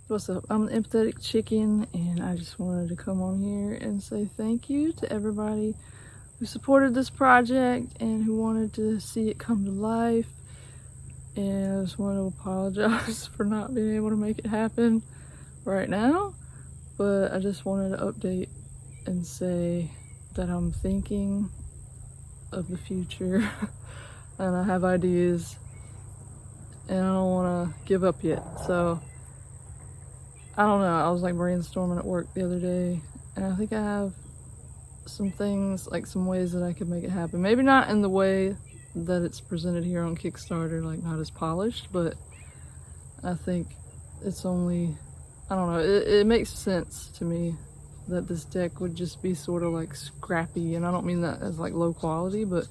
What's up? I'm the Empathetic Chicken, and I just wanted to come on here and say thank you to everybody who supported this project and who wanted to see it come to life. And I just want to apologize for not being able to make it happen right now, but I just wanted to update and say that I'm thinking of the future and I have ideas and I don't want to give up yet. So I don't know, I was like brainstorming at work the other day, and I think I have some things, like some ways that I could make it happen. Maybe not in the way that it's presented here on Kickstarter, like not as polished, but I think it's only, I don't know, it makes sense to me that this deck would just be sort of like scrappy, and I don't mean that as like low quality, but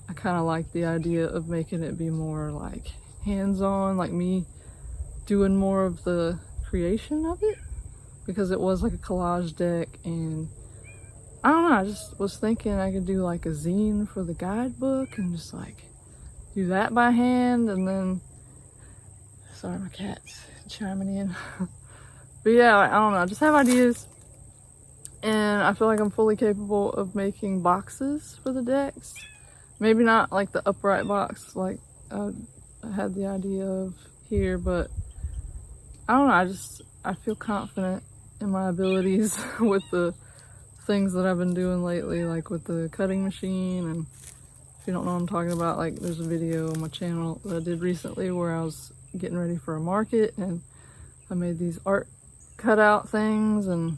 I kind of like the idea of making it be more like hands-on, like me doing more of the creation of it, because it was like a collage deck. And I don't know, I just was thinking I could do like a zine for the guidebook and just like do that by hand. And then, sorry, my cat's chiming in. But yeah, I don't know, I just have ideas, and I feel like I'm fully capable of making boxes for the decks. Maybe not like the upright box like I had the idea of here, but I don't know, I feel confident in my abilities with the things that I've been doing lately, like with the cutting machine. And if you don't know what I'm talking about, like there's a video on my channel that I did recently where I was getting ready for a market and I made these art cutout things and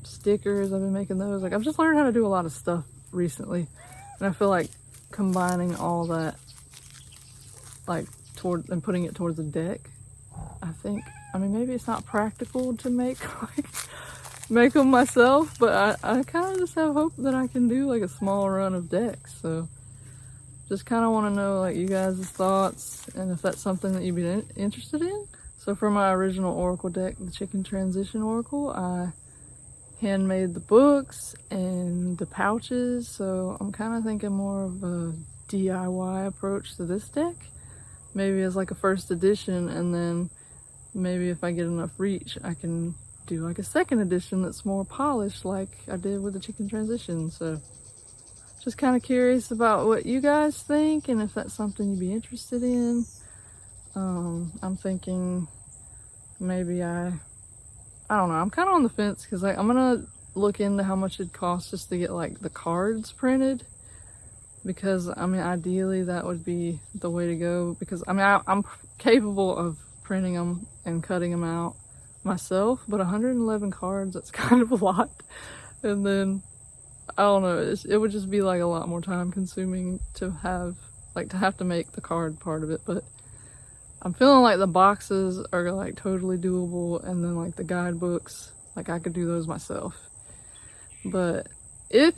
stickers. I've been making those. Like I've just learned how to do a lot of stuff recently, and I feel like combining all that like toward and putting it towards a deck, I mean, maybe it's not practical to make them myself, but I kind of just have hope that I can do like a small run of decks. So just kind of want to know like you guys' thoughts and if that's something that you'd be interested in. So for my original Oracle deck, the Chicken Transition Oracle, I handmade the books and the pouches. So I'm kind of thinking more of a DIY approach to this deck, maybe as like a first edition, and then maybe if I get enough reach, I can do like a second edition that's more polished like I did with the Chicken Transition. So just kind of curious about what you guys think and if that's something you'd be interested in. I'm thinking maybe I don't know, I'm kind of on the fence because like I'm gonna look into how much it costs just to get like the cards printed, because I mean ideally that would be the way to go, because I mean I'm capable of printing them and cutting them out myself, but 111 cards, that's kind of a lot. And then I don't know, it would just be like a lot more time consuming to have to make the card part of it. But I'm feeling like the boxes are like totally doable, and then like the guidebooks, like I could do those myself. But if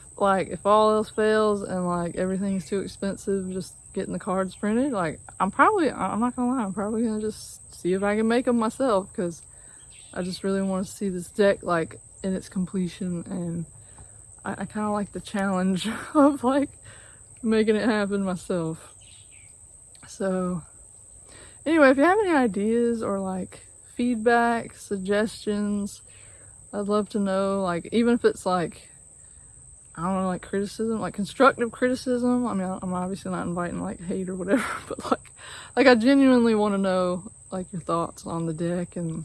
all else fails and like everything's too expensive, just getting the cards printed, like I'm not gonna lie, I'm probably gonna just see if I can make them myself, because I just really want to see this deck like in its completion, and I kind of like the challenge of like making it happen myself. So anyway, if you have any ideas or like feedback, suggestions, I'd love to know. Like even if it's like, I don't know, like criticism, like constructive criticism. I mean, I'm obviously not inviting like hate or whatever, but like I genuinely want to know like your thoughts on the deck and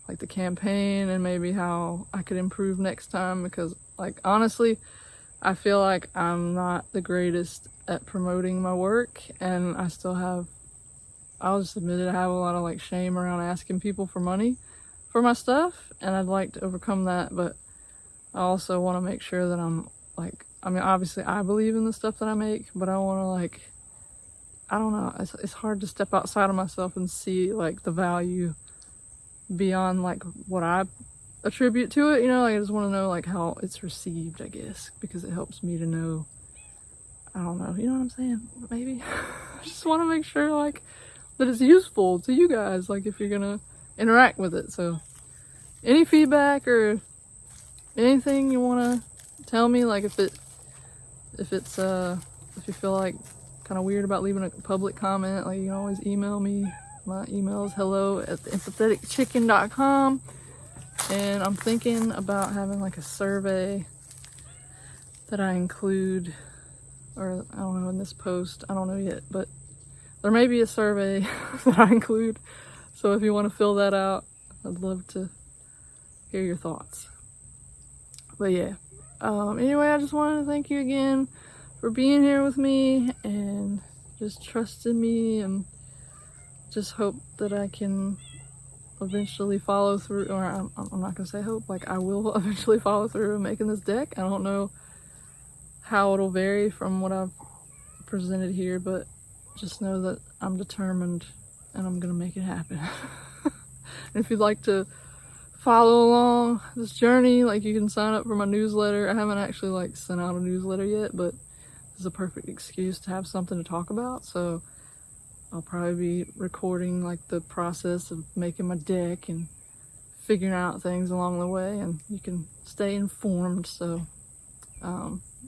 like the campaign, and maybe how I could improve next time, because like honestly, I feel like I'm not the greatest at promoting my work, and I'll just admit it, I have a lot of like shame around asking people for money for my stuff, and I'd like to overcome that. But I also want to make sure that I'm like, I mean, obviously I believe in the stuff that I make, but I want to like, I don't know, it's hard to step outside of myself and see like the value beyond like what I attribute to it, you know. Like I just want to know like how it's received, I guess, because it helps me to know, I don't know, you know what I'm saying, maybe. I just want to make sure like that it's useful to you guys, like if you're gonna interact with it. So any feedback or anything you want to tell me, like if you feel like kind of weird about leaving a public comment, like you can always email me My email is hello@empatheticchicken.com. And I'm thinking about having like a survey that I include, or I don't know, in this post. I don't know yet, but there may be a survey that I include. So if you want to fill that out, I'd love to hear your thoughts. But yeah, anyway, I just wanted to thank you again for being here with me and just trusting me, and just hope that I can eventually follow through, or I'm not gonna say hope, like I will eventually follow through in making this deck. I don't know how it'll vary from what I've presented here, but just know that I'm determined and I'm gonna make it happen. And if you'd like to follow along this journey, like, you can sign up for my newsletter. I haven't actually like sent out a newsletter yet, but this is a perfect excuse to have something to talk about. So I'll probably be recording like the process of making my deck and figuring out things along the way, and you can stay informed. So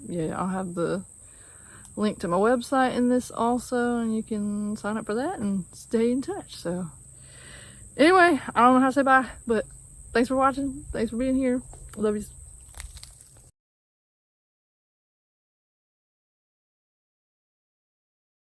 yeah, I'll have the link to my website in this also, and you can sign up for that and stay in touch. So anyway, I don't know how to say bye, but thanks for watching. Thanks for being here. Love you.